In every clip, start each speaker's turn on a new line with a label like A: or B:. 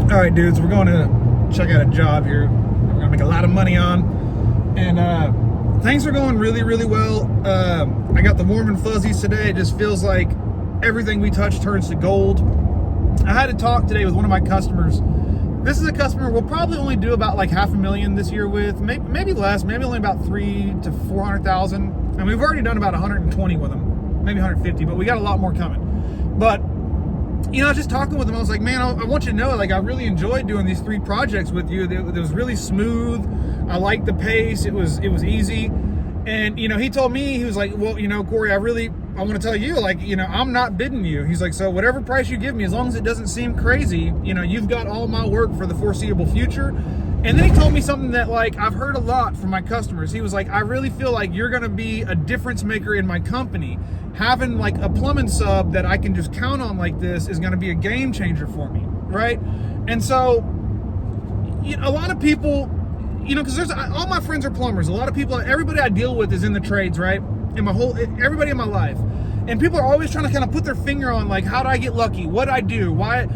A: All right, dudes, we're going to check out a job here. We're going to make a lot of money on. And things are going really, really well. I got the warm and fuzzies today. It just feels like everything we touch turns to gold. I had a talk today with one of my customers. This is a customer we'll probably only do about like $500,000 this year with, maybe less, maybe only about 300,000 to 400,000. And we've already done about 120 with them, maybe 150, but we got a lot more coming. But you know, just talking with him, I was like, man, I want you to know, like, I really enjoyed doing these 3 projects with you. It was really smooth. I liked the pace. It was easy. And, you know, he told me, he was like, well, you know, Corey, I want to tell you, like, you know, I'm not bidding you. He's like, so whatever price you give me, as long as it doesn't seem crazy, you know, you've got all my work for the foreseeable future. And then he told me something that, like, I've heard a lot from my customers. He was like, I really feel like you're going to be a difference maker in my company. Having like a plumbing sub that I can just count on like this is going to be a game changer for me, right? And so, you know, a lot of people, you know, because all my friends are plumbers. A lot of people, everybody I deal with is in the trades, right? Everybody in my life. And people are always trying to kind of put their finger on, like, how do I get lucky? What do I do? Why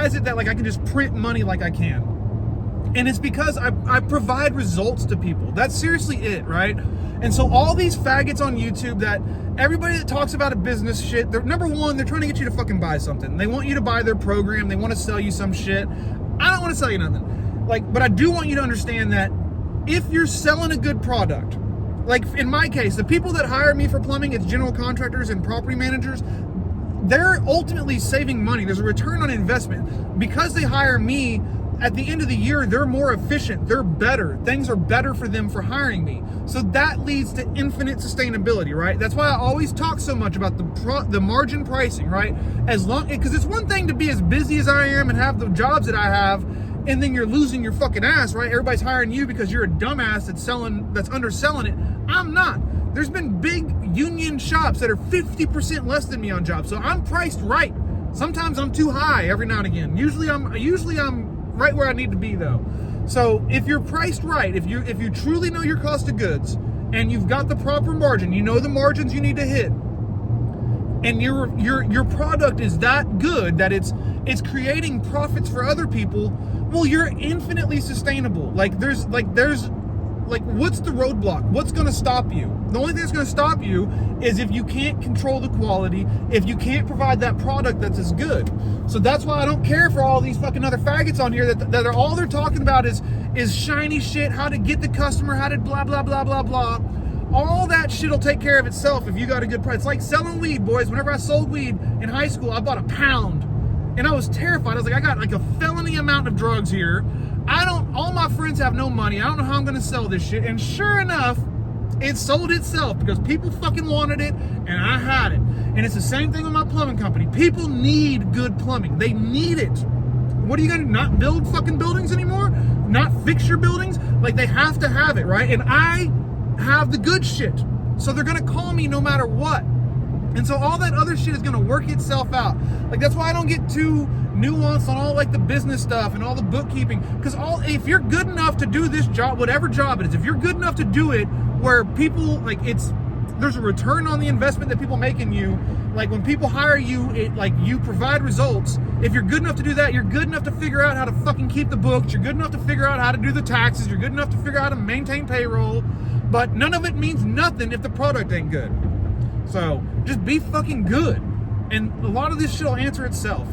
A: is it that, like, I can just print money like I can? And it's because I provide results to people. That's seriously it, right? And so all these faggots on YouTube, that everybody that talks about a business shit, they're, number one, they're trying to get you to fucking buy something. They want you to buy their program. They want to sell you some shit. I don't want to sell you nothing. Like, but I do want you to understand that if you're selling a good product, like in my case, the people that hire me for plumbing, it's general contractors and property managers, they're ultimately saving money. There's a return on investment. Because they hire me, at the end of the year, they're more efficient, they're better. Things are better for them for hiring me. So that leads to infinite sustainability, right? That's why I always talk so much about the margin pricing, right? Because it's one thing to be as busy as I am and have the jobs that I have, and then you're losing your fucking ass, right? Everybody's hiring you because you're a dumbass that's underselling it. I'm not. There's been big union shops that are 50% less than me on jobs, so I'm priced right. Sometimes I'm too high every now and again. Usually I'm right where I need to be though. So if you're priced right, if you truly know your cost of goods and you've got the proper margin, you know the margins you need to hit, and your product is that good that it's creating profits for other people, well, you're infinitely sustainable. There's what's the roadblock? What's going to stop you? The only thing that's going to stop you is if you can't control the quality, if you can't provide that product that's as good. So that's why I don't care for all these fucking other faggots on here that are all they're talking about is shiny shit, how to get the customer, how to blah, blah, blah, blah, blah. All that shit will take care of itself if you got a good price. It's like selling weed, boys. Whenever I sold weed in high school, I bought a pound. And I was terrified. I was like, I got like a felony amount of drugs here. All my friends have no money. I don't know how I'm going to sell this shit. And sure enough, it sold itself because people fucking wanted it and I had it. And it's the same thing with my plumbing company. People need good plumbing. They need it. What are you going to not build fucking buildings anymore? Not fix your buildings? Like, they have to have it, right? And I have the good shit. So they're going to call me no matter what. And so all that other shit is going to work itself out. Like, that's why I don't get too nuanced on all like the business stuff and all the bookkeeping. Because if you're good enough to do this job, whatever job it is, if you're good enough to do it where people, like, there's a return on the investment that people make in you. Like, when people hire you, you provide results. If you're good enough to do that, you're good enough to figure out how to fucking keep the books. You're good enough to figure out how to do the taxes. You're good enough to figure out how to maintain payroll. But none of it means nothing if the product ain't good. So just be fucking good. And a lot of this shit will answer itself.